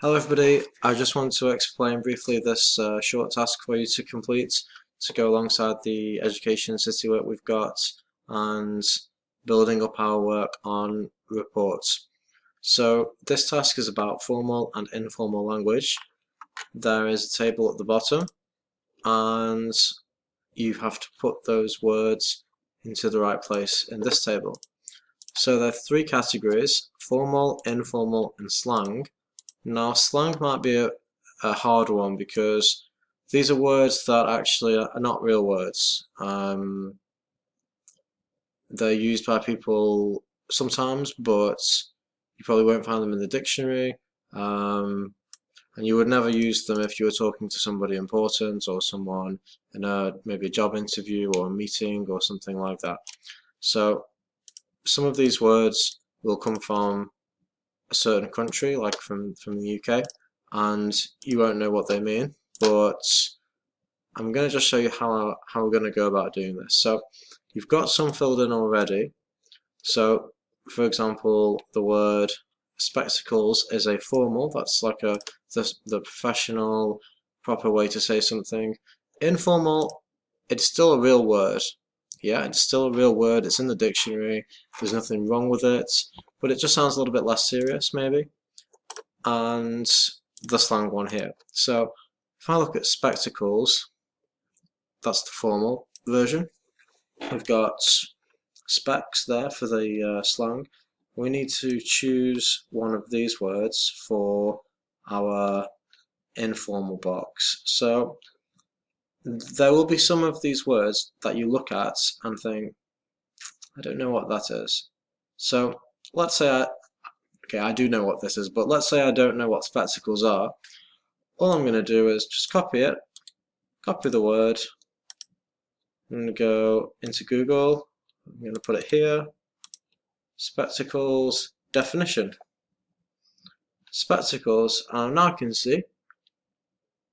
Hello everybody, I just want to explain briefly this short task for you to complete to go alongside the education city work we've got and building up our work on reports. So this task is about formal and informal language. There is a table at the bottom and you have to put those words into the right place in this table. So there are three categories: formal, informal and slang. Now, slang might be a hard one because these are words that actually are not real words. They're used by people sometimes, but you probably won't find them in the dictionary. And you would never use them if you were talking to somebody important or someone in maybe a job interview or a meeting or something like that. So some of these words will come from a certain country, like from the UK, and you won't know what they mean, but I'm going to just show you how we're going to go about doing this. So you've got some filled in already. So for example, the word spectacles is a formal, that's like the professional proper way to say something. Informal, it's still a real word. Yeah, it's still a real word, it's in the dictionary, there's nothing wrong with it, but it just sounds a little bit less serious maybe. And the slang one here. So if I look at spectacles, that's the formal version. We've got specs there for the slang. We need to choose one of these words for our informal box. So there will be some of these words that you look at and think, I don't know what that is. So let's say I do know what this is, but let's say I don't know what spectacles are. All I'm going to do is just copy it, copy the word. I'm going to go into Google. I'm going to put it here. Spectacles definition. Spectacles, and now I can see a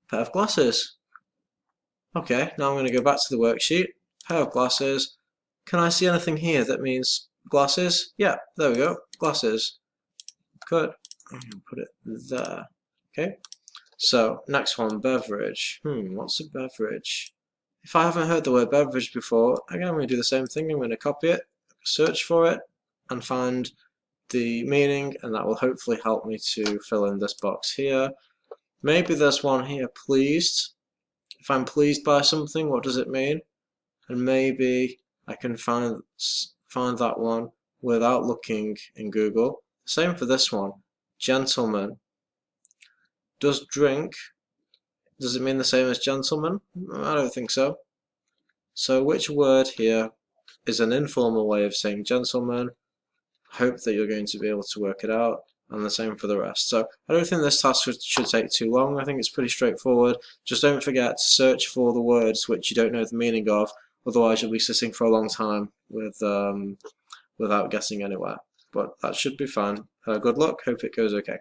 pair of glasses. Okay, now I'm going to go back to the worksheet. Pair of glasses. Can I see anything here that means glasses? Yeah, there we go. Glasses. Good. I'm going to put it there. Okay. So next one, beverage. What's a beverage? If I haven't heard the word beverage before, again I'm going to do the same thing. I'm going to copy it, search for it, and find the meaning, and that will hopefully help me to fill in this box here. Maybe there's one here, pleased. If I'm pleased by something, what does it mean? And maybe I can find that one without looking in Google. Same for this one, gentleman. Does it mean the same as gentleman? I don't think so. So which word here is an informal way of saying gentleman? Hope that you're going to be able to work it out, and the same for the rest. So I don't think this task should take too long. I think it's pretty straightforward. Just don't forget to search for the words which you don't know the meaning of, otherwise you'll be sitting for a long time without getting anywhere. But that should be fine. Good luck, hope it goes okay.